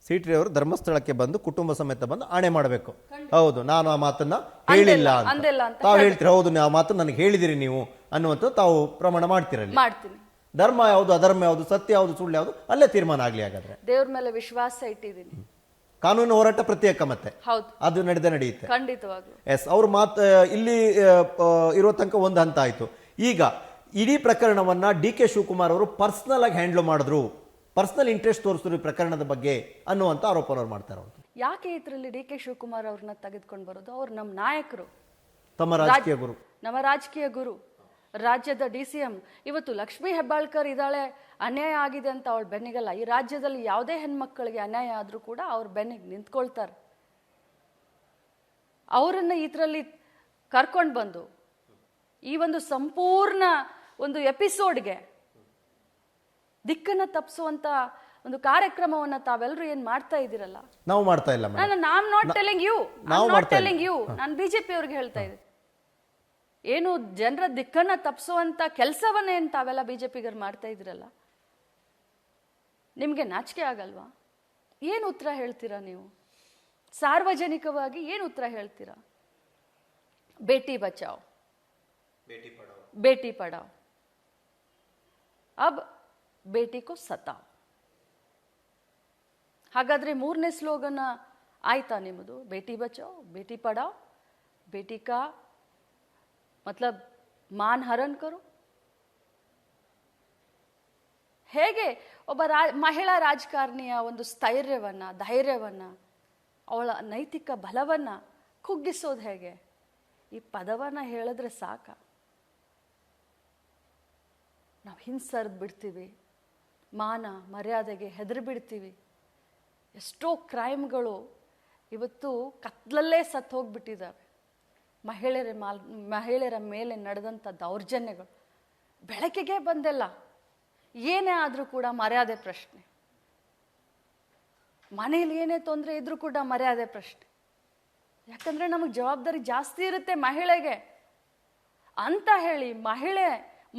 City ಅವರು ಧರ್ಮಸ್ಥಳಕ್ಕೆ ಬಂದು ಕುಟುಂಬ ಸಮೇತ ಬಂದು ಆಣೆ ಮಾಡಬೇಕು. ಹೌದು, ನಾನು ಆ ಮಾತನ್ನ ಹೇಳಿಲ್ಲ ಅಂತ ತಾವು ಹೇಳ್ತೀರಿ. ಹೌದು, ಆ ಮಾತನ್ನ ನನಗೆ ಹೇಳಿದಿರಿ ನೀವು ಅನ್ನುವಂಥ ತಾವು ಪ್ರಮಾಣ ಮಾಡ್ತೀರಲ್ಲಿ. ಮಾಡ್ತೀನಿ. ಧರ್ಮ ಯಾವುದು, ಅಧರ್ಮ ಯಾವುದು, ಸತ್ಯ ಯಾವುದು, ಸುಳ್ಳು ಯಾವುದು, ಅಲ್ಲೇ ತೀರ್ಮಾನ ಆಗ್ಲಿ. ಹಾಗಾದ್ರೆ ದೇವ್ರ ಮೇಲೆ ವಿಶ್ವಾಸ ಇಟ್ಟಿದ್ದೀನಿ. ಕಾನೂನು ಹೋರಾಟ ಪ್ರತ್ಯೇಕ ಮತ್ತೆ ಹೌದು, ಅದು ನಡೆಯುತ್ತೆ ಖಂಡಿತವಾಗ್ಲು. ಎಸ್, ಅವ್ರ ಮಾತು ಇಲ್ಲಿ ಇರೋ ತನಕ ಒಂದು ಹಂತ ಆಯ್ತು. ಈಗ ಇಡೀ ಪ್ರಕರಣವನ್ನ DK ಶಿವಕುಮಾರ್ ಅವರು ಪರ್ಸನಲ್ ಆಗಿ ಹ್ಯಾಂಡಲ್ ಮಾಡಿದ್ರು, ಪರ್ಸನಲ್ ಇಂಟ್ರೆಸ್ಟ್ ತೋರಿಸಿದ್ರು ಈ ಪ್ರಕರಣದ ಬಗ್ಗೆ ಅನ್ನುವಂತ ಆರೋಪನ ಅವ್ರು ಮಾಡ್ತಾರೆ. ಯಾಕೆ ಇದರಲ್ಲಿ DK ಶಿವಕುಮಾರ್ ಅವ್ರನ್ನ ತೆಗೆದುಕೊಂಡು ಬರೋದು? ಅವ್ರು ನಮ್ಮ ನಾಯಕರು, ತಮ್ಮ ರಾಜಕೀಯ ಗುರು, ನಮ್ಮ ರಾಜಕೀಯ ಗುರು, ರಾಜ್ಯದ DCM. ಇವತ್ತು ಲಕ್ಷ್ಮೀ ಹೆಬ್ಬಾಳ್ಕರ್ ಇದ್ದಾಳೆ, ಅನ್ಯಾಯ ಆಗಿದೆ ಅಂತ ಅವಳು ಬೆನ್ನಿಗಲ್ಲ. ಈ ರಾಜ್ಯದಲ್ಲಿ ಯಾವುದೇ ಹೆಣ್ಮಕ್ಳಿಗೆ ಅನ್ಯಾಯ ಆದ್ರೂ ಕೂಡ ಅವ್ರ ಬೆನ್ನಿಗೆ ನಿಂತ್ಕೊಳ್ತಾರೆ. ಅವರನ್ನ ಇದರಲ್ಲಿ ಕರ್ಕೊಂಡು ಬಂದು ಈ ಒಂದು ಸಂಪೂರ್ಣ ಒಂದು ಎಪಿಸೋಡ್ಗೆ ದಿಕ್ಕನ್ನ ತಪ್ಪಿಸುವಂತ ಒಂದು ಕಾರ್ಯಕ್ರಮವನ್ನ ತಾವೆಲ್ಲರೂ ಏನ್ ಮಾಡ್ತಾ ಇದ್ದೀರಲ್ಲ. ನಾವು ಮಾಡ್ತಾ ಇಲ್ಲ. ನಾನು ನಾಟ್ ಟೆಲಿಂಗ್ ಯು, ನಾನು BJP ಅವ್ರಿಗೆ ಹೇಳ್ತಾ ಇದ್ದೆ, ಏನು ಜನರ ದಿಕ್ಕನ್ನ ತಪ್ಪಿಸುವಂತ ಕೆಲಸವನ್ನ ಏನ್ ತಾವೆಲ್ಲ BJPಗರು ಮಾಡ್ತಾ ಇದ್ದೀರಲ್ಲ, ನಿಮ್ಗೆ ನಾಚಿಕೆ ಆಗಲ್ವಾ? ಏನು ಉತ್ತರ ಹೇಳ್ತೀರಾ ನೀವು? ಸಾರ್ವಜನಿಕವಾಗಿ ಏನು ಉತ್ತರ ಹೇಳ್ತೀರಾ? ಬೇಟಿ ಬಚಾವ್, ಬೇಟಿ ಪಡಾವ್, ಅಬ್ ಬೇಟಿ ಕೋ ಸತಾವ್. ಹಾಗಾದ್ರೆ ಮೂರನೇ ಸ್ಲೋಗನ್ ಆಯ್ತಾ ನಿಮ್ಮದು? ಬೇಟಿ ಬಚಾವ್, ಬೇಟಿ ಪಡಾವ್, ಬೇಟಿ ಕಾ ಮತ್ಲಬ್ ಮಾನ್ ಹರನ್ ಕರೋ. ಹೇಗೆ ಒಬ್ಬ ಮಹಿಳಾ ರಾಜಕಾರಣಿಯ ಒಂದು ಸ್ಥೈರ್ಯವನ್ನ, ಧೈರ್ಯವನ್ನ, ಅವಳ ನೈತಿಕ ಬಲವನ್ನ ಕುಗ್ಗಿಸೋದು ಹೇಗೆ? ಈ ಪದವನ್ನ ಹೇಳಿದ್ರೆ ಸಾಕ, ನಾವು ಹಿಂಸರಿದು ಬಿಡ್ತೀವಿ, ಮಾನ ಮರ್ಯಾದೆಗೆ ಹೆದರಿ ಬಿಡ್ತೀವಿ. ಎಷ್ಟೋ ಕ್ರೈಮ್ಗಳು ಇವತ್ತು ಕತ್ಲಲ್ಲೇ ಸತ್ತು ಹೋಗ್ಬಿಟ್ಟಿದ್ದಾವೆ. ಮಹಿಳೆಯರ ಮೇಲೆ ನಡೆದಂಥ ದೌರ್ಜನ್ಯಗಳು ಬೆಳಕಿಗೆ ಬಂದಿಲ್ಲ. ಏನೇ ಆದರೂ ಕೂಡ ಮರ್ಯಾದೆ ಪ್ರಶ್ನೆ, ಮನೇಲಿ ಏನೇ ತೊಂದರೆ ಇದ್ರೂ ಕೂಡ ಮರ್ಯಾದೆ ಪ್ರಶ್ನೆ. ಯಾಕಂದ್ರೆ ನಮಗೆ ಜವಾಬ್ದಾರಿ ಜಾಸ್ತಿ ಇರುತ್ತೆ ಮಹಿಳೆಗೆ ಅಂತ ಹೇಳಿ, ಮಹಿಳೆ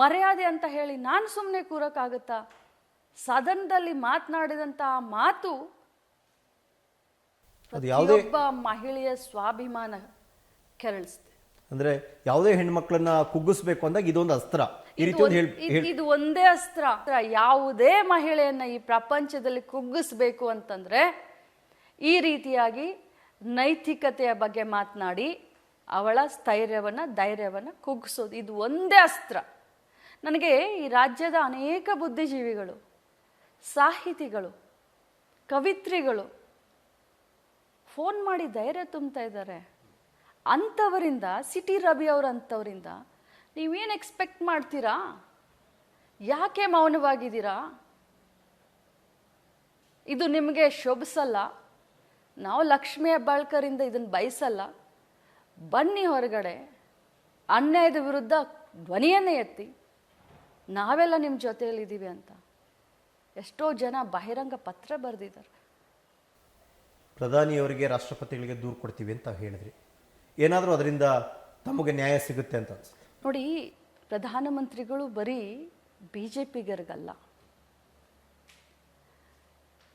ಮರ್ಯಾದೆ ಅಂತ ಹೇಳಿ ನಾನು ಸುಮ್ಮನೆ ಕೂರಕ್ಕಾಗುತ್ತಾ? ಸದನದಲ್ಲಿ ಮಾತನಾಡಿದಂತ ಮಾತು ಪ್ರತಿಯೊಬ್ಬ ಮಹಿಳೆಯ ಸ್ವಾಭಿಮಾನ ಕೆರಳಿಸುತ್ತೆ. ಅಂದ್ರೆ ಯಾವುದೇ ಹೆಣ್ಮಕ್ಳನ್ನ ಕುಗ್ಗಿಸ್ಬೇಕು ಅಂದಾಗ ಇದೊಂದು ಅಸ್ತ್ರ. ಇದು ಒಂದೇ ಅಸ್ತ್ರ. ಯಾವುದೇ ಮಹಿಳೆಯನ್ನ ಈ ಪ್ರಪಂಚದಲ್ಲಿ ಕುಗ್ಗಿಸ್ಬೇಕು ಅಂತಂದ್ರೆ ಈ ರೀತಿಯಾಗಿ ನೈತಿಕತೆಯ ಬಗ್ಗೆ ಮಾತನಾಡಿ ಅವಳ ಸ್ಥೈರ್ಯವನ್ನ, ಧೈರ್ಯವನ್ನ ಕುಗ್ಗಿಸೋದು, ಇದು ಒಂದೇ ಅಸ್ತ್ರ. ನನಗೆ ಈ ರಾಜ್ಯದ ಅನೇಕ ಬುದ್ಧಿಜೀವಿಗಳು, ಸಾಹಿತಿಗಳು, ಕವಿತ್ರಿಗಳು ಫೋನ್ ಮಾಡಿ ಧೈರ್ಯ ತುಂಬ್ತಾ ಇದ್ದಾರೆ. ಅಂಥವರಿಂದ, ಸಿಟಿ ರವಿ ಅವರಂಥವರಿಂದ ನೀವೇನು ಎಕ್ಸ್ಪೆಕ್ಟ್ ಮಾಡ್ತೀರಾ? ಯಾಕೆ ಮೌನವಾಗಿದ್ದೀರಾ? ಇದು ನಿಮಗೆ ಶೋಭಿಸಲ್ಲ. ನಾವು ಲಕ್ಷ್ಮೀ ಹೆಬ್ಬಾಳ್ಕರಿಂದ ಇದನ್ನು ಬಯಸಲ್ಲ. ಬನ್ನಿ ಹೊರಗಡೆ, ಅನ್ಯಾಯದ ವಿರುದ್ಧ ಧ್ವನಿಯನ್ನೇ ಎತ್ತಿ, ನಾವೆಲ್ಲ ನಿಮ್ಮ ಜೊತೆಯಲ್ಲಿದ್ದೀವಿ ಅಂತ ಎಷ್ಟೋ ಜನ ಬಹಿರಂಗ ಪತ್ರ ಬರೆದಿದ್ದಾರೆ. ಪ್ರಧಾನಿಯವರಿಗೆ, ರಾಷ್ಟ್ರಪತಿಗಳಿಗೆ ದೂರು ಕೊಡ್ತೀವಿ ಅಂತ ಹೇಳಿದ್ರಿ. ಏನಾದರೂ ಅದರಿಂದ ತಮಗೆ ನ್ಯಾಯ ಸಿಗುತ್ತೆ ಅಂತ ಅನ್ಸುತ್ತೆ? ನೋಡಿ, ಪ್ರಧಾನಮಂತ್ರಿಗಳು ಬರೀ BJPಗರಿಗಲ್ಲ,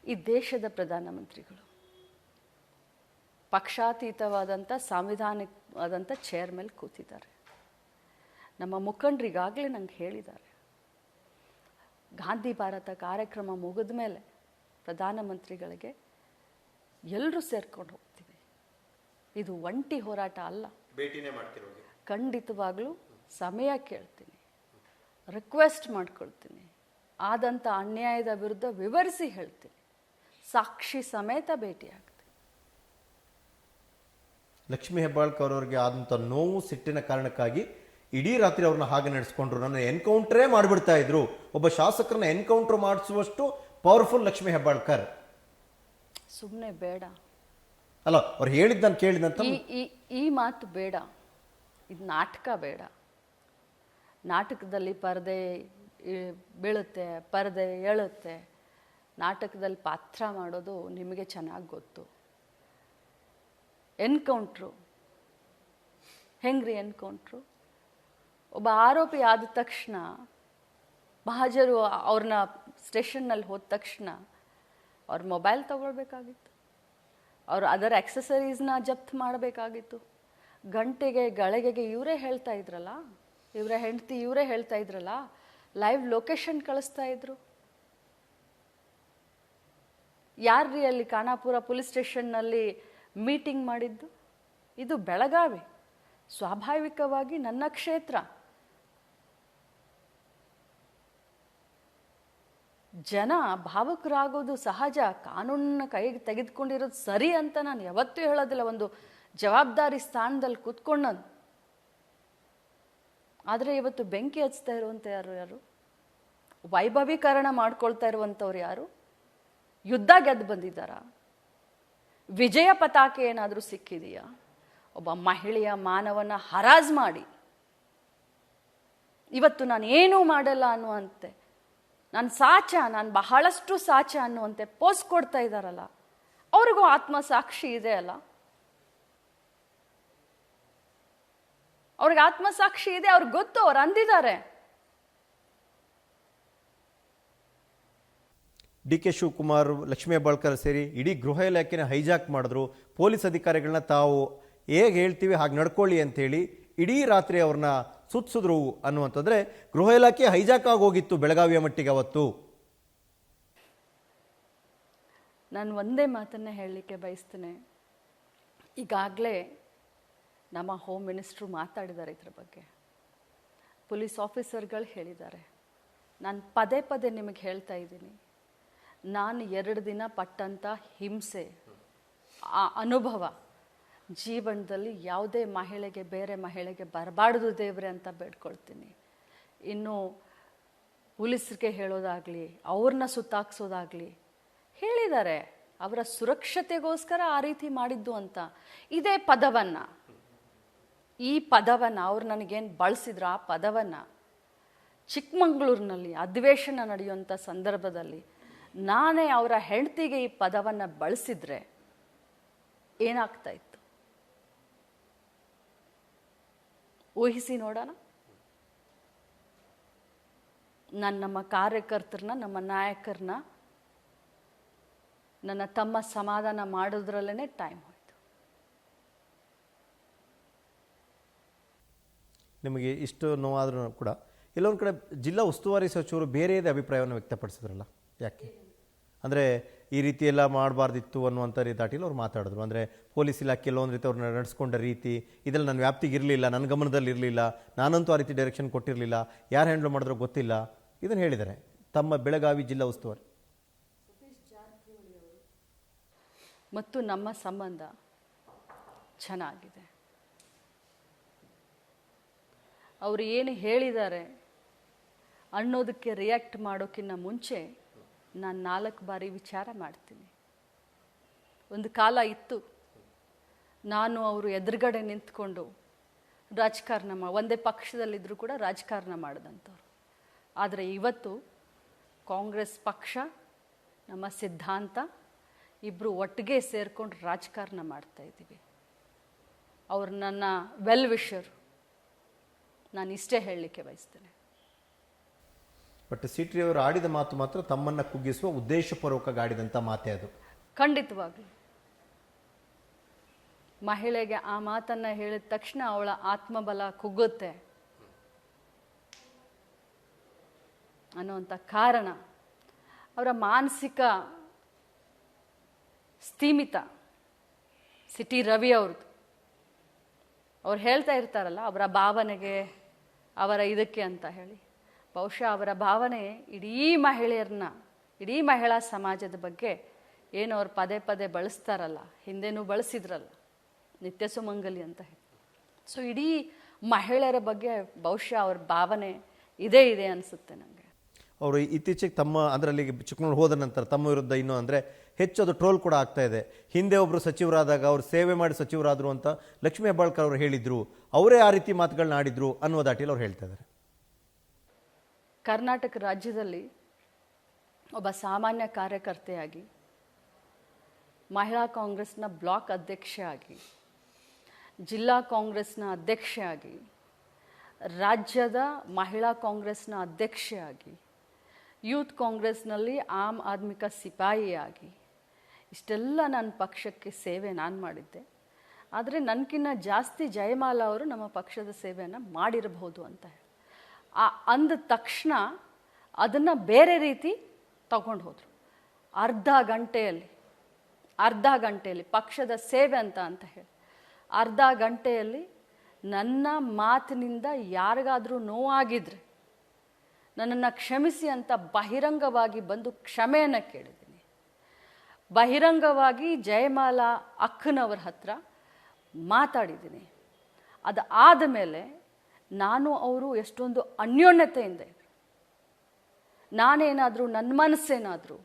ಈ ದೇಶದ ಪ್ರಧಾನಮಂತ್ರಿಗಳು ಪಕ್ಷಾತೀತವಾದಂಥ, ಸಾಂವಿಧಾನಿಕವಾದಂಥ ಚೇರ್ ಮೇಲೆ ಕೂತಿದ್ದಾರೆ. ನಮ್ಮ ಮುಖಂಡರಿಗಾಗಲೇ ನಂಗೆ ಹೇಳಿದ್ದಾರೆ, ಗಾಂಧಿ ಭಾರತ ಕಾರ್ಯಕ್ರಮ ಮುಗಿದ ಮೇಲೆ ಪ್ರಧಾನಮಂತ್ರಿಗಳಿಗೆ ಎಲ್ಲರೂ ಸೇರ್ಕೊಂಡು ಹೋಗ್ತೀವಿ. ಇದು ಒಂಟಿ ಹೋರಾಟ ಅಲ್ಲ. ಭೇಟಿನೇ ಮಾಡ್ತಿರೋದು. ಖಂಡಿತವಾಗ್ಲೂ ಸಮಯ ಕೇಳ್ತೀನಿ, ರಿಕ್ವೆಸ್ಟ್ ಮಾಡ್ಕೊಳ್ತೀನಿ, ಆದಂಥ ಅನ್ಯಾಯದ ವಿರುದ್ಧ ವಿವರಿಸಿ ಹೇಳ್ತೀನಿ, ಸಾಕ್ಷಿ ಸಮೇತ ಭೇಟಿಯಾಗ್ತೀನಿ. ಲಕ್ಷ್ಮೀ ಹೆಬ್ಬಾಳ್ಕರ್ ಅವರಿಗೆ ಆದಂಥ ನೋವು, ಸಿಟ್ಟಿನ ಕಾರಣಕ್ಕಾಗಿ ಇಡೀ ರಾತ್ರಿ ಅವ್ರನ್ನ ಹಾಗೆ ನಡೆಸ್ಕೊಂಡ್ರು. ನನ್ನ ಎನ್ಕೌಂಟ್ರೇ ಮಾಡಿಬಿಡ್ತಾ ಇದ್ರು. ಒಬ್ಬ ಶಾಸಕರನ್ನ ಎನ್ಕೌಂಟರ್ ಮಾಡಿಸುವಷ್ಟು ಪವರ್ಫುಲ್ ಲಕ್ಷ್ಮೀ ಹೆಬ್ಬಾಳ್ಕರ್. ಸುಮ್ಮನೆ ಬೇಡ ಅಲ್ಲ, ಅವ್ರು ಹೇಳಿದ್ದನ್ನು ಕೇಳಿದಂತ ಈ ಮಾತು ಬೇಡ. ಇದು ನಾಟಕ ಬೇಡ. ನಾಟಕದಲ್ಲಿ ಪರದೆ ಬೀಳುತ್ತೆ, ಪರದೆ ಏಳುತ್ತೆ. ನಾಟಕದಲ್ಲಿ ಪಾತ್ರ ಮಾಡೋದು ನಿಮಗೆ ಚೆನ್ನಾಗಿ ಗೊತ್ತು. ಎನ್ಕೌಂಟ್ರು ಹೆಂಗ್ರಿ? ಎನ್ಕೌಂಟ್ರು ಒಬ್ಬ ಆರೋಪಿ ಆದ ತಕ್ಷಣ, ಮಹಾಜರು ಅವ್ರನ್ನ ಸ್ಟೇಷನ್ನಲ್ಲಿ ಹೋದ ತಕ್ಷಣ ಅವ್ರ ಮೊಬೈಲ್ ತಗೊಳ್ಬೇಕಾಗಿತ್ತು, ಅವ್ರ ಅದರ್ ಆಕ್ಸೆಸರೀಸ್ನ ಜಪ್ತ್ ಮಾಡಬೇಕಾಗಿತ್ತು. ಗಂಟೆಗೆ ಗಳಿಗೆಗೆ ಇವರೇ ಹೇಳ್ತಾ ಇದ್ರಲ್ಲ, ಇವರ ಹೆಂಡತಿ ಇವರೇ ಹೇಳ್ತಾ ಇದ್ರಲ್ಲ, ಲೈವ್ ಲೊಕೇಶನ್ ಕಳಿಸ್ತಾ ಇದ್ರು. ಯಾರ್ರೀ ಅಲ್ಲಿ ಖಾನಾಪುರ ಪೊಲೀಸ್ ಸ್ಟೇಷನ್ನಲ್ಲಿ ಮೀಟಿಂಗ್ ಮಾಡಿದ್ದು? ಇದು ಬೆಳಗಾವಿ, ಸ್ವಾಭಾವಿಕವಾಗಿ ನನ್ನ ಕ್ಷೇತ್ರ. ಜನ ಭಾವುಕರಾಗೋದು ಸಹಜ, ಕಾನೂನನ್ನ ಕೈಗೆ ತೆಗೆದುಕೊಂಡಿರೋದು ಸರಿ ಅಂತ ನಾನು ಯಾವತ್ತೂ ಹೇಳೋದಿಲ್ಲ, ಒಂದು ಜವಾಬ್ದಾರಿ ಸ್ಥಾನದಲ್ಲಿ ಕೂತ್ಕೊಂಡನು. ಆದರೆ ಇವತ್ತು ಬೆಂಕಿ ಹಚ್ತಾ ಇರುವಂಥ ಯಾರು ವೈಭವೀಕರಣ ಮಾಡ್ಕೊಳ್ತಾ ಇರುವಂಥವ್ರು ಯಾರು? ಯುದ್ಧ ಗೆದ್ದು ಬಂದಿದ್ದಾರಾ? ವಿಜಯ ಪತಾಕೆ ಏನಾದರೂ ಸಿಕ್ಕಿದೆಯಾ? ಒಬ್ಬ ಮಹಿಳೆಯ ಮಾನವನ ಹರಾಜು ಮಾಡಿ ಇವತ್ತು ನಾನು ಏನೂ ಮಾಡಲ್ಲ ಅನ್ನುವಂತೆ, ನಾನು ಸಾಚ, ನಾನು ಬಹಳಷ್ಟು ಸಾಚ ಅನ್ನುವಂತೆ ಪೋಸ್ ಕೊಡ್ತಾ ಇದ್ದಾರಲ್ಲ, ಅವ್ರಿಗೂ ಆತ್ಮಸಾಕ್ಷಿ ಇದೆ ಅಲ್ಲ? ಅವ್ರಿಗೆ ಆತ್ಮಸಾಕ್ಷಿ ಇದೆ, ಅವ್ರಿಗೆ ಗೊತ್ತು, ಅವ್ರು ಅಂದಿದ್ದಾರೆ. ಡಿ ಕೆ ಶಿವಕುಮಾರ್, ಲಕ್ಷ್ಮೀ ಹೆಬ್ಬಾಳ್ಕರ್ ಸೇರಿ ಇಡೀ ಗೃಹ ಇಲಾಖೆನ ಹೈಜಾಕ್ ಮಾಡಿದ್ರು. ಪೊಲೀಸ್ ಅಧಿಕಾರಿಗಳನ್ನ ತಾವು ಹೇಗೆ ಹೇಳ್ತೀವಿ ಹಾಗೆ ನಡ್ಕೊಳ್ಳಿ ಅಂತೇಳಿ ಇಡೀ ರಾತ್ರಿ ಅವ್ರನ್ನ ಸುತ್ತಿಸಿದ್ರು ಅನ್ನುವಂಥದ್ರೆ ಗೃಹ ಇಲಾಖೆ ಹೈಜಾಕ್ ಆಗೋಗಿತ್ತು ಬೆಳಗಾವಿಯ ಮಟ್ಟಿಗೆ ಅವತ್ತು. ನಾನು ಒಂದೇ ಮಾತನ್ನೇ ಹೇಳಲಿಕ್ಕೆ ಬಯಸ್ತೇನೆ. ಈಗಾಗಲೇ ನಮ್ಮ ಹೋಮ್ ಮಿನಿಸ್ಟ್ರು ಮಾತಾಡಿದ್ದಾರೆ ಇದ್ರ ಬಗ್ಗೆ, ಪೊಲೀಸ್ ಆಫೀಸರ್ಗಳು ಹೇಳಿದ್ದಾರೆ. ನಾನು ಪದೇ ಪದೇ ನಿಮಗೆ ಹೇಳ್ತಾ ಇದ್ದೀನಿ, ನಾನು 2 ದಿನ ಪಟ್ಟಂಥ ಹಿಂಸೆ, ಆ ಅನುಭವ ಜೀವನದಲ್ಲಿ ಯಾವುದೇ ಮಹಿಳೆಗೆ, ಬೇರೆ ಮಹಿಳೆಗೆ ಬರಬಾರ್ದು ದೇವ್ರೆ ಅಂತ ಬೇಡ್ಕೊಳ್ತೀನಿ. ಇನ್ನು ಪೊಲೀಸರಿಗೆ ಹೇಳೋದಾಗಲಿ, ಅವ್ರನ್ನ ಸುತ್ತಾಕ್ಸೋದಾಗಲಿ ಹೇಳಿದ್ದಾರೆ, ಅವರ ಸುರಕ್ಷತೆಗೋಸ್ಕರ ಆ ರೀತಿ ಮಾಡಿದ್ದು ಅಂತ. ಇದೇ ಪದವನ್ನು, ಈ ಪದವನ್ನು ಅವ್ರು ನನಗೇನು ಬಳಸಿದ್ರು, ಆ ಪದವನ್ನು ಚಿಕ್ಕಮಗಳೂರಿನಲ್ಲಿ ಅಧಿವೇಶನ ನಡೆಯುವಂಥ ಸಂದರ್ಭದಲ್ಲಿ ನಾನೇ ಅವರ ಹೆಂಡತಿಗೆ ಈ ಪದವನ್ನು ಬಳಸಿದ್ರೆ ಏನಾಗ್ತಾ ಇತ್ತು ಊಹಿಸಿ ನೋಡೋಣ. ನಾನು ನಮ್ಮ ಕಾರ್ಯಕರ್ತರನ್ನ, ನಮ್ಮ ನಾಯಕರನ್ನ, ನನ್ನ ತಮ್ಮ ಸಮಾಧಾನ ಮಾಡೋದ್ರಲ್ಲೇ ಟೈಮ್ ಹೋಯ್ತು. ನಿಮಗೆ ಇಷ್ಟು ನೋವಾದ್ರೂ ಕೂಡ ಎಲ್ಲೊಂದು ಕಡೆ ಜಿಲ್ಲಾ ಉಸ್ತುವಾರಿ ಸಚಿವರು ಬೇರೆಯದೇ ಅಭಿಪ್ರಾಯವನ್ನು ವ್ಯಕ್ತಪಡಿಸಿದ್ರಲ್ಲ, ಯಾಕೆ ಅಂದರೆ ಈ ರೀತಿ ಎಲ್ಲ ಮಾಡಬಾರ್ದಿತ್ತು ಅನ್ನುವಂಥ ದಾಟಿಲಿ ಅವ್ರು ಮಾತಾಡಿದ್ರು. ಅಂದರೆ ಪೊಲೀಸ್ ಇಲಾಖೆಯಲ್ಲಿ ಒಂದು ರೀತಿ ಅವ್ರನ್ನ ನಡೆಸ್ಕೊಂಡ ರೀತಿ ಇದೆಲ್ಲ ನನ್ನ ವ್ಯಾಪ್ತಿಗೆ ಇರಲಿಲ್ಲ, ನನ್ನ ಗಮನದಲ್ಲಿ ಇರಲಿಲ್ಲ, ನಾನಂತೂ ಆ ರೀತಿ ಡೈರೆಕ್ಷನ್ ಕೊಟ್ಟಿರಲಿಲ್ಲ, ಯಾರು ಹ್ಯಾಂಡಲ್ ಮಾಡಿದ್ರೋ ಗೊತ್ತಿಲ್ಲ, ಇದನ್ನು ಹೇಳಿದ್ದಾರೆ ತಮ್ಮ ಬೆಳಗಾವಿ ಜಿಲ್ಲಾ ಉಸ್ತುವಾರಿ. ಮತ್ತು ನಮ್ಮ ಸಂಬಂಧ ಚೆನ್ನಾಗಿದೆ. ಅವರು ಏನು ಹೇಳಿದ್ದಾರೆ ಅನ್ನೋದಕ್ಕೆ ರಿಯಾಕ್ಟ್ ಮಾಡೋಕ್ಕಿಂತ ಮುಂಚೆ ನಾನು 4 ಬಾರಿ ವಿಚಾರ ಮಾಡ್ತೀನಿ. ಒಂದು ಕಾಲ ಇತ್ತು, ನಾನು ಅವರು ಎದುರುಗಡೆ ನಿಂತ್ಕೊಂಡು ರಾಜಕಾರಣ ಒಂದೇ ಪಕ್ಷದಲ್ಲಿದ್ದರೂ ಕೂಡ ರಾಜಕಾರಣ ಮಾಡಿದಂಥವ್ರು. ಆದರೆ ಇವತ್ತು ಕಾಂಗ್ರೆಸ್ ಪಕ್ಷ, ನಮ್ಮ ಸಿದ್ಧಾಂತ ಇಬ್ಬರು ಒಟ್ಟಿಗೆ ಸೇರ್ಕೊಂಡು ರಾಜಕಾರಣ ಮಾಡ್ತಾ ಇದ್ದೀವಿ. ಅವರು ನನ್ನ ವೆಲ್ ವಿಷರು, ನಾನು ಇಷ್ಟೇ ಹೇಳಲಿಕ್ಕೆ ಬಯಸ್ತೇನೆ. ಬಟ್ ಸಿಟಿ ಅವರು ಆಡಿದ ಮಾತು ಮಾತ್ರ ತಮ್ಮನ್ನು ಕುಗ್ಗಿಸುವ ಉದ್ದೇಶಪೂರ್ವಕ ಆಡಿದಂಥ ಮಾತೇ ಅದು. ಖಂಡಿತವಾಗ್ಲಿ ಮಹಿಳೆಗೆ ಆ ಮಾತನ್ನು ಹೇಳಿದ ತಕ್ಷಣ ಅವಳ ಆತ್ಮಬಲ ಕುಗ್ಗುತ್ತೆ ಅನ್ನುವಂಥ ಕಾರಣ, ಅವರ ಮಾನಸಿಕ ಸ್ಥೀಮಿತ ಸಿಟಿ ರವಿ ಅವ್ರದ್ದು. ಅವ್ರು ಹೇಳ್ತಾ ಇರ್ತಾರಲ್ಲ ಅವರ ಭಾವನೆಗೆ, ಅವರ ಇದಕ್ಕೆ ಅಂತ ಹೇಳಿ, ಬಹುಶಃ ಅವರ ಭಾವನೆ ಇಡೀ ಮಹಿಳೆಯರನ್ನ, ಇಡೀ ಮಹಿಳಾ ಸಮಾಜದ ಬಗ್ಗೆ ಏನು ಅವ್ರು ಪದೇ ಪದೇ ಬಳಸ್ತಾರಲ್ಲ, ಹಿಂದೆನೂ ಬಳಸಿದ್ರಲ್ಲ, ನಿತ್ಯ ಸುಮಂಗಲಿ ಅಂತ ಹೇಳಿ. ಸೊ ಇಡೀ ಮಹಿಳೆಯರ ಬಗ್ಗೆ ಬಹುಶಃ ಅವ್ರ ಭಾವನೆ ಇದೇ ಇದೆ ಅನಿಸುತ್ತೆ ನನಗೆ. ಅವರು ಇತ್ತೀಚೆಗೆ ತಮ್ಮ ಅದರಲ್ಲಿ ಚಿಕ್ಕಮಗಳೂರು ಹೋದ ನಂತರ ತಮ್ಮ ವಿರುದ್ಧ ಇನ್ನೂ ಅಂದರೆ ಹೆಚ್ಚು ಅದು ಟ್ರೋಲ್ ಕೂಡ ಆಗ್ತಾ ಇದೆ. ಹಿಂದೆ ಒಬ್ಬರು ಸಚಿವರಾದಾಗ ಅವರು ಸೇವೆ ಮಾಡಿ ಸಚಿವರಾದರು ಅಂತ ಲಕ್ಷ್ಮೀ ಹೆಬ್ಬಾಳ್ಕರ್ ಅವರು ಹೇಳಿದ್ರು, ಅವರೇ ಆ ರೀತಿ ಮಾತುಗಳನ್ನ ಆಡಿದ್ರು ಅನ್ನೋ ದಾಟಿಯಲ್ಲಿ ಅವ್ರು ಹೇಳ್ತಾ ಇದ್ದಾರೆ. ಕರ್ನಾಟಕ ರಾಜ್ಯದಲ್ಲಿ ಒಬ್ಬ ಸಾಮಾನ್ಯ ಕಾರ್ಯಕರ್ತೆಯಾಗಿ, ಮಹಿಳಾ ಕಾಂಗ್ರೆಸ್ನ ಬ್ಲಾಕ್ ಅಧ್ಯಕ್ಷೆ ಆಗಿ, ಜಿಲ್ಲಾ ಕಾಂಗ್ರೆಸ್ನ ಅಧ್ಯಕ್ಷೆ ಆಗಿ, ರಾಜ್ಯದ ಮಹಿಳಾ ಕಾಂಗ್ರೆಸ್ನ ಅಧ್ಯಕ್ಷೆಯಾಗಿ, ಯೂತ್ ಕಾಂಗ್ರೆಸ್ನಲ್ಲಿ ಆಮ್ ಆದ್ಮಿ ಕಾ ಸಿಪಾಯಿಯಾಗಿ, ಇಷ್ಟೆಲ್ಲ ನನ್ನ ಪಕ್ಷಕ್ಕೆ ಸೇವೆ ನಾನು ಮಾಡಿದ್ದೆ, ಆದರೆ ನನಗಿನ್ನ ಜಾಸ್ತಿ ಜಯಮಾಲಾ ಅವರು ನಮ್ಮ ಪಕ್ಷದ ಸೇವೆಯನ್ನು ಮಾಡಿರಬಹುದು ಅಂತ ಹೇಳಿ ಅಂದ ತಕ್ಷಣ ಅದನ್ನು ಬೇರೆ ರೀತಿ ತಗೊಂಡು ಹೋದರು. ಅರ್ಧ ಗಂಟೆಯಲ್ಲಿ ಪಕ್ಷದ ಸೇವೆ ಅಂತ ಹೇಳಿ ಅರ್ಧ ಗಂಟೆಯಲ್ಲಿ ನನ್ನ ಮಾತಿನಿಂದ ಯಾರಿಗಾದರೂ ನೋವಾಗಿದ್ರೆ ನನ್ನನ್ನು ಕ್ಷಮಿಸಿ ಅಂತ ಬಹಿರಂಗವಾಗಿ ಬಂದು ಕ್ಷಮೆಯನ್ನು ಕೇಳಿದ್ದೀನಿ. ಬಹಿರಂಗವಾಗಿ ಜಯಮಾಲಾ ಅಕ್ಕನವ್ರ ಹತ್ರ ಮಾತಾಡಿದ್ದೀನಿ. ಅದು ಆದಮೇಲೆ ನಾನು ಅವರು ಎಷ್ಟೊಂದು ಅನ್ಯೋನ್ಯತೆಯಿಂದ ಇದ್ದರು. ನಾನೇನಾದರೂ ನನ್ನ ಮನಸ್ಸೇನಾದರೂ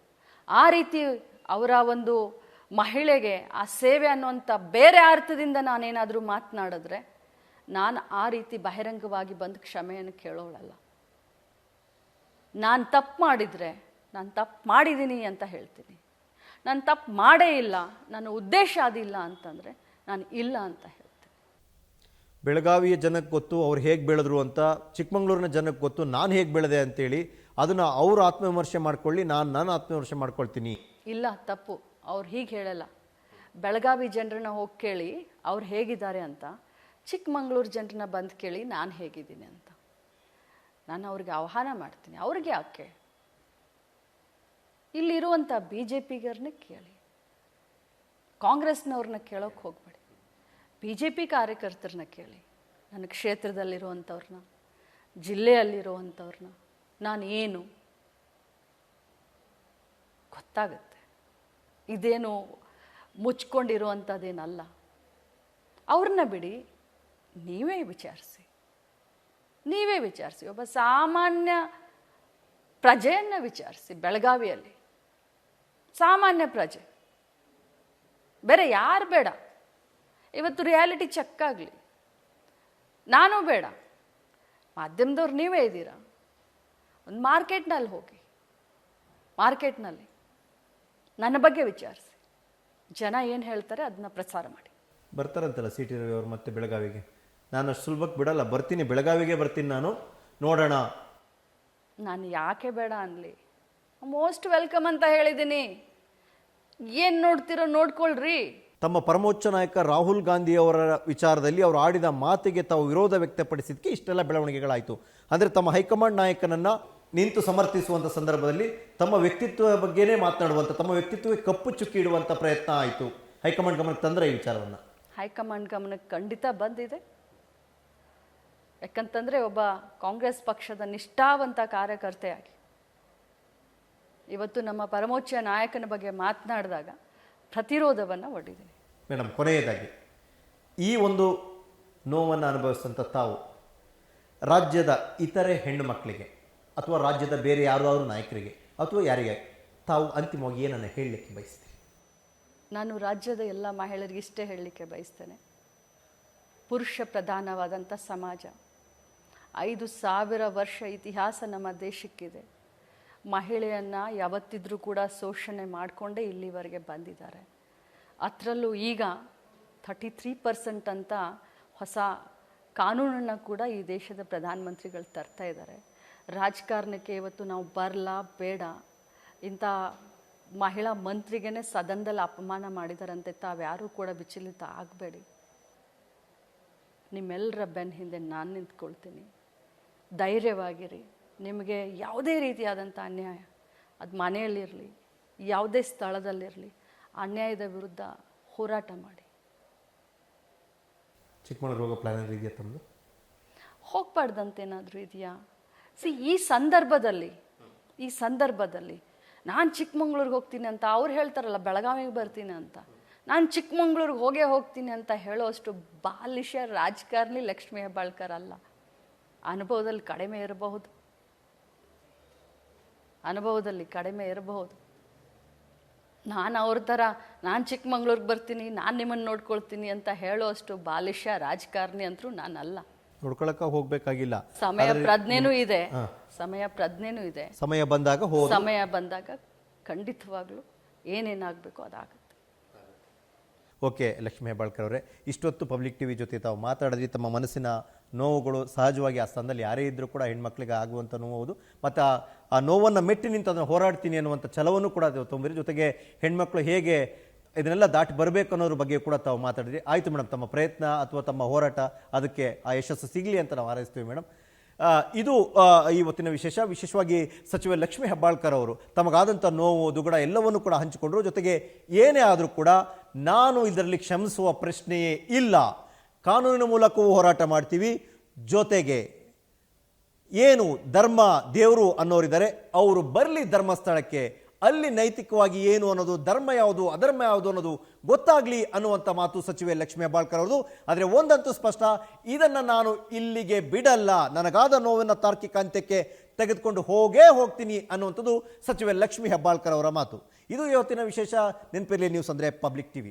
ಆ ರೀತಿ ಅವರ ಒಂದು ಮಹಿಳೆಗೆ ಆ ಸೇವೆ ಅನ್ನುವಂಥ ಬೇರೆ ಅರ್ಥದಿಂದ ನಾನೇನಾದರೂ ಮಾತನಾಡಿದ್ರೆ ನಾನು ಆ ರೀತಿ ಬಹಿರಂಗವಾಗಿ ಬಂದು ಕ್ಷಮೆಯನ್ನು ಕೇಳೋಳಲ್ಲ. ನಾನು ತಪ್ಪು ಮಾಡಿದರೆ ನಾನು ತಪ್ಪು ಮಾಡಿದ್ದೀನಿ ಅಂತ ಹೇಳ್ತೀನಿ. ನಾನು ತಪ್ಪು ಮಾಡೇ ಇಲ್ಲ, ನನ್ನ ಉದ್ದೇಶ ಅದಿಲ್ಲ ಅಂತಂದರೆ ನಾನು ಇಲ್ಲ ಅಂತ ಹೇಳ್ತೀನಿ. ಬೆಳಗಾವಿಯ ಜನಕ್ಕೆ ಗೊತ್ತು ಅವ್ರು ಹೇಗೆ ಬೆಳೆದ್ರು ಅಂತ, ಚಿಕ್ಕಮಂಗ್ಳೂರಿನ ಜನಕ್ಕೆ ಗೊತ್ತು ನಾನು ಹೇಗೆ ಬೆಳೆದೆ ಅಂತೇಳಿ. ಅದನ್ನು ಅವರು ಆತ್ಮವಿಮರ್ಶೆ ಮಾಡ್ಕೊಳ್ಳಿ, ನಾನು ನನ್ನ ಆತ್ಮವಿಮರ್ಶೆ ಮಾಡ್ಕೊಳ್ತೀನಿ. ಇಲ್ಲ, ತಪ್ಪು. ಅವ್ರು ಹೀಗೆ ಹೇಳಲ್ಲ. ಬೆಳಗಾವಿ ಜನರನ್ನ ಹೋಗಿ ಕೇಳಿ ಅವ್ರು ಹೇಗಿದ್ದಾರೆ ಅಂತ, ಚಿಕ್ಕಮಂಗ್ಳೂರು ಜನರನ್ನ ಬಂದು ಕೇಳಿ ನಾನು ಹೇಗಿದ್ದೀನಿ ಅಂತ. ನಾನು ಅವ್ರಿಗೆ ಆಹ್ವಾನ ಮಾಡ್ತೀನಿ. ಅವ್ರಿಗೆ ಯಾಕೆ? ಇಲ್ಲಿರುವಂಥ BJPಗರನ್ನೇ ಕೇಳಿ, ಕಾಂಗ್ರೆಸ್ನವ್ರನ್ನ ಕೇಳೋಕೆ ಹೋಗ್ಬೇಡಿ. BJP ಕಾರ್ಯಕರ್ತರನ್ನ ಕೇಳಿ, ನನ್ನ ಕ್ಷೇತ್ರದಲ್ಲಿರುವಂಥವ್ರನ್ನ, ಜಿಲ್ಲೆಯಲ್ಲಿರುವಂಥವ್ರನ್ನ, ನಾನು ಏನು ಗೊತ್ತಾಗುತ್ತೆ. ಇದೇನು ಮುಚ್ಕೊಂಡಿರುವಂಥದ್ದೇನಲ್ಲ. ಅವ್ರನ್ನ ಬಿಡಿ, ನೀವೇ ವಿಚಾರಿಸಿ. ಒಬ್ಬ ಸಾಮಾನ್ಯ ಪ್ರಜೆಯನ್ನು ವಿಚಾರಿಸಿ. ಬೆಳಗಾವಿಯಲ್ಲಿ ಸಾಮಾನ್ಯ ಪ್ರಜೆ, ಬೇರೆ ಯಾರು ಬೇಡ. ಇವತ್ತು ರಿಯಾಲಿಟಿ ಚೆಕ್ ಆಗಲಿ, ನಾನು ಬೇಡ, ಮಾಧ್ಯಮದವ್ರು ನೀವೇ ಇದ್ದೀರಾ. ಒಂದು ಮಾರ್ಕೆಟ್ನಲ್ಲಿ ಹೋಗಿ, ಮಾರ್ಕೆಟ್ನಲ್ಲಿ ನನ್ನ ಬಗ್ಗೆ ವಿಚಾರಿಸಿ. ಜನ ಏನು ಹೇಳ್ತಾರೆ ಅದನ್ನ ಪ್ರಚಾರ ಮಾಡಿ. ಬರ್ತಾರಂತಲ್ಲ CT ರವಿ ಅವರು ಮತ್ತೆ ಬೆಳಗಾವಿಗೆ? ನಾನು ಅಷ್ಟು ಸುಲಭಕ್ಕೆ ಬಿಡಲ್ಲ, ಬರ್ತೀನಿ, ಬೆಳಗಾವಿಗೆ ಬರ್ತೀನಿ, ನಾನು ನೋಡೋಣ. ನಾನು ಯಾಕೆ ಬೇಡ ಅನ್ಲಿ? ಮೋಸ್ಟ್ ವೆಲ್ಕಮ್ ಅಂತ ಹೇಳಿದ್ದೀನಿ. ಏನು ನೋಡ್ತಿರೋ ನೋಡ್ಕೊಳ್ರಿ. ತಮ್ಮ ಪರಮೋಚ್ಚ ನಾಯಕ ರಾಹುಲ್ ಗಾಂಧಿ ಅವರ ವಿಚಾರದಲ್ಲಿ ಅವರು ಆಡಿದ ಮಾತಿಗೆ ತಾವು ವಿರೋಧ ವ್ಯಕ್ತಪಡಿಸಿದ್ದಕ್ಕೆ ಇಷ್ಟೆಲ್ಲ ಬೆಳವಣಿಗೆಗಳಾಯಿತು. ಅಂದರೆ ತಮ್ಮ ಹೈಕಮಾಂಡ್ ನಾಯಕನನ್ನು ನಿಂತು ಸಮರ್ಥಿಸುವಂಥ ಸಂದರ್ಭದಲ್ಲಿ ತಮ್ಮ ವ್ಯಕ್ತಿತ್ವ ಬಗ್ಗೆನೇ ಮಾತನಾಡುವಂಥ, ತಮ್ಮ ವ್ಯಕ್ತಿತ್ವಕ್ಕೆ ಕಪ್ಪು ಚುಕ್ಕಿ ಇಡುವಂಥ ಪ್ರಯತ್ನ ಆಯಿತು. ಹೈಕಮಾಂಡ್ ಗಮನಕ್ಕೆ ತಂದರೆ ಈ ವಿಚಾರವನ್ನು? ಹೈಕಮಾಂಡ್ ಗಮನಕ್ಕೆ ಖಂಡಿತ ಬಂದಿದೆ. ಯಾಕಂತಂದರೆ ಒಬ್ಬ ಕಾಂಗ್ರೆಸ್ ಪಕ್ಷದ ನಿಷ್ಠಾವಂತ ಕಾರ್ಯಕರ್ತೆಯಾಗಿ ಇವತ್ತು ನಮ್ಮ ಪರಮೋಚ್ಚ ನಾಯಕನ ಬಗ್ಗೆ ಮಾತನಾಡಿದಾಗ ಪ್ರತಿರೋಧವನ್ನು ಒಡ್ಡಿದ್ದೀನಿ. ಮೇಡಮ್, ಕೊನೆಯದಾಗಿ ಈ ಒಂದು ನೋವನ್ನು ಅನುಭವಿಸಿದಂಥ ತಾವು ರಾಜ್ಯದ ಇತರೆ ಹೆಣ್ಣು ಮಕ್ಕಳಿಗೆ ಅಥವಾ ರಾಜ್ಯದ ಬೇರೆ ಯಾರಾದರೂ ನಾಯಕರಿಗೆ ಅಥವಾ ಯಾರಿಗೆ ತಾವು ಅಂತಿಮವಾಗಿ ಏನನ್ನು ಹೇಳಲಿಕ್ಕೆ ಬಯಸ್ತೀರಿ? ನಾನು ರಾಜ್ಯದ ಎಲ್ಲ ಮಹಿಳೆಯರಿಗೆ ಇಷ್ಟೇ ಹೇಳಲಿಕ್ಕೆ ಬಯಸ್ತೇನೆ. ಪುರುಷ ಪ್ರಧಾನವಾದಂಥ ಸಮಾಜ, 5,000 ವರ್ಷ ಇತಿಹಾಸ ನಮ್ಮ ದೇಶಕ್ಕಿದೆ. ಮಹಿಳೆಯನ್ನು ಯಾವತ್ತಿದ್ರೂ ಕೂಡ ಶೋಷಣೆ ಮಾಡಿಕೊಂಡೇ ಇಲ್ಲಿವರೆಗೆ ಬಂದಿದ್ದಾರೆ. ಅದರಲ್ಲೂ ಈಗ 33% ಅಂತ ಹೊಸ ಕಾನೂನನ್ನು ಕೂಡ ಈ ದೇಶದ ಪ್ರಧಾನಮಂತ್ರಿಗಳು ತರ್ತಾ ಇದ್ದಾರೆ. ರಾಜಕಾರಣಕ್ಕೆ ಇವತ್ತು ನಾವು ಬರಲ್ಲ, ಬೇಡ, ಇಂಥ ಮಹಿಳಾ ಮಂತ್ರಿಗೇ ಸದನದಲ್ಲಿ ಅಪಮಾನ ಮಾಡಿದಾರಂತೆ. ತಾವ್ಯಾರೂ ಕೂಡ ವಿಚಲಿತ ಆಗಬೇಡಿ. ನಿಮ್ಮೆಲ್ಲರ ಬೆನ್ನ ಹಿಂದೆ ನಾನು ನಿಂತ್ಕೊಳ್ತೀನಿ. ಧೈರ್ಯವಾಗಿರಿ. ನಿಮಗೆ ಯಾವುದೇ ರೀತಿಯಾದಂಥ ಅನ್ಯಾಯ, ಅದು ಮನೆಯಲ್ಲಿರಲಿ, ಯಾವುದೇ ಸ್ಥಳದಲ್ಲಿರಲಿ, ಅನ್ಯಾಯದ ವಿರುದ್ಧ ಹೋರಾಟ ಮಾಡಿ. ಚಿಕ್ಕಮಗಳೂರು ಹೋಗೋ ಪ್ಲಾನ್ ಇದೆಯಾ ತಮ್ಮದು? ಹೋಗ್ಬಾರ್ದಂತೇನಾದರೂ ಇದೆಯಾ? ಈ ಸಂದರ್ಭದಲ್ಲಿ ನಾನು ಚಿಕ್ಕಮಂಗ್ಳೂರಿಗೆ ಹೋಗ್ತೀನಿ ಅಂತ ಅವ್ರು ಹೇಳ್ತಾರಲ್ಲ, ಬೆಳಗಾವಿಗೆ ಬರ್ತೀನಿ ಅಂತ. ನಾನು ಚಿಕ್ಕಮಂಗ್ಳೂರಿಗೆ ಹೋಗ್ತೀನಿ ಅಂತ ಹೇಳೋಷ್ಟು ಬಾಲಿಶ ರಾಜಕಾರಣಿ ಲಕ್ಷ್ಮೀ ಹೆಬ್ಬಾಳ್ಕರ್ ಅಲ್ಲ. ಅನುಭವದಲ್ಲಿ ಕಡಿಮೆ ಇರಬಹುದು. ನಾನು ಅವ್ರ ಥರ ನಾನು ಚಿಕ್ಕಮಂಗ್ಳೂರಿಗೆ ಬರ್ತೀನಿ, ನಾನು ನಿಮ್ಮನ್ನು ನೋಡ್ಕೊಳ್ತೀನಿ ಅಂತ ಹೇಳೋಷ್ಟು ಬಾಲಿಶ ರಾಜಕಾರಣಿ ಅಂತರೂ ನಾನಲ್ಲ. ನೋಡ್ಕೊಳಕ ಹೋಗ್ಬೇಕಾಗಿಲ್ಲ. ಸಮಯ ಪ್ರಜ್ಞೆನೂ ಇದೆ. ಸಮಯ ಬಂದಾಗ ಖಂಡಿತವಾಗ್ಲೂ ಏನೇನಾಗಬೇಕು ಅದಾಗುತ್ತೆ. ಓಕೆ ಲಕ್ಷ್ಮೀ ಹೆಬ್ಬಾಳ್ಕರ್ ಅವರೇ, ಇಷ್ಟೊತ್ತು ಪಬ್ಲಿಕ್ ಟಿವಿ ಜೊತೆ ತಾವು ಮಾತಾಡಿದ್ರಿ. ತಮ್ಮ ಮನಸ್ಸಿನ ನೋವುಗಳು ಸಹಜವಾಗಿ ಆ ಸ್ಥಾನದಲ್ಲಿ ಯಾರೇ ಇದ್ದರೂ ಕೂಡ ಹೆಣ್ಮಕ್ಳಿಗೆ ಆಗುವಂಥ ನೋವು, ಮತ್ತು ಆ ನೋವನ್ನು ಮೆಟ್ಟಿ ನಿಂತು ಅದನ್ನು ಹೋರಾಡ್ತೀನಿ ಅನ್ನುವಂಥ ಛಲವನ್ನು ಕೂಡ ಅದು ತುಂಬಿರಿ. ಜೊತೆಗೆ ಹೆಣ್ಮಕ್ಳು ಹೇಗೆ ಇದನ್ನೆಲ್ಲ ದಾಟಿ ಬರಬೇಕು ಅನ್ನೋದ್ರ ಬಗ್ಗೆ ಕೂಡ ತಾವು ಮಾತಾಡಿದ್ರಿ. ಆಯಿತು ಮೇಡಮ್, ತಮ್ಮ ಪ್ರಯತ್ನ ಅಥವಾ ತಮ್ಮ ಹೋರಾಟ ಅದಕ್ಕೆ ಆ ಯಶಸ್ಸು ಸಿಗಲಿ ಅಂತ ನಾವು ಹಾರೈಸ್ತೀವಿ ಮೇಡಮ್. ಇದು ಇವತ್ತಿನ ವಿಶೇಷವಾಗಿ ಸಚಿವ ಲಕ್ಷ್ಮೀ ಹೆಬ್ಬಾಳ್ಕರ್ ಅವರು ತಮಗಾದಂಥ ನೋವು ದುಗುಡ ಎಲ್ಲವನ್ನೂ ಕೂಡ ಹಂಚಿಕೊಂಡ್ರು. ಜೊತೆಗೆ ಏನೇ ಆದರೂ ಕೂಡ ನಾನು ಇದರಲ್ಲಿ ಕ್ಷಮಿಸುವ ಪ್ರಶ್ನೆಯೇ ಇಲ್ಲ, ಕಾನೂನಿನ ಮೂಲಕವೂ ಹೋರಾಟ ಮಾಡ್ತೀವಿ, ಜೊತೆಗೆ ಏನು ಧರ್ಮ ದೇವರು ಅನ್ನೋರಿದ್ದಾರೆ ಅವರು ಬರಲಿ ಧರ್ಮಸ್ಥಳಕ್ಕೆ, ಅಲ್ಲಿ ನೈತಿಕವಾಗಿ ಏನು ಅನ್ನೋದು, ಧರ್ಮ ಯಾವುದು ಅಧರ್ಮ ಯಾವುದು ಅನ್ನೋದು ಗೊತ್ತಾಗ್ಲಿ ಅನ್ನುವಂಥ ಮಾತು ಸಚಿವೆ ಲಕ್ಷ್ಮೀ ಹೆಬ್ಬಾಳ್ಕರ್ ಅವರು. ಆದರೆ ಒಂದಂತೂ ಸ್ಪಷ್ಟ, ಇದನ್ನು ನಾನು ಇಲ್ಲಿಗೆ ಬಿಡಲ್ಲ, ನನಗಾದ ನೋವನ್ನು ತಾರ್ಕಿಕ ಅಂತ್ಯಕ್ಕೆ ತೆಗೆದುಕೊಂಡು ಹೋಗ್ತೀನಿ ಅನ್ನುವಂಥದ್ದು ಸಚಿವೆ ಲಕ್ಷ್ಮೀ ಹೆಬ್ಬಾಳ್ಕರ್ ಅವರ ಮಾತು. ಇದು ಇವತ್ತಿನ ವಿಶೇಷ. ನೆನಪಿರಲಿ, ನ್ಯೂಸ್ ಅಂದರೆ ಪಬ್ಲಿಕ್ ಟಿವಿ.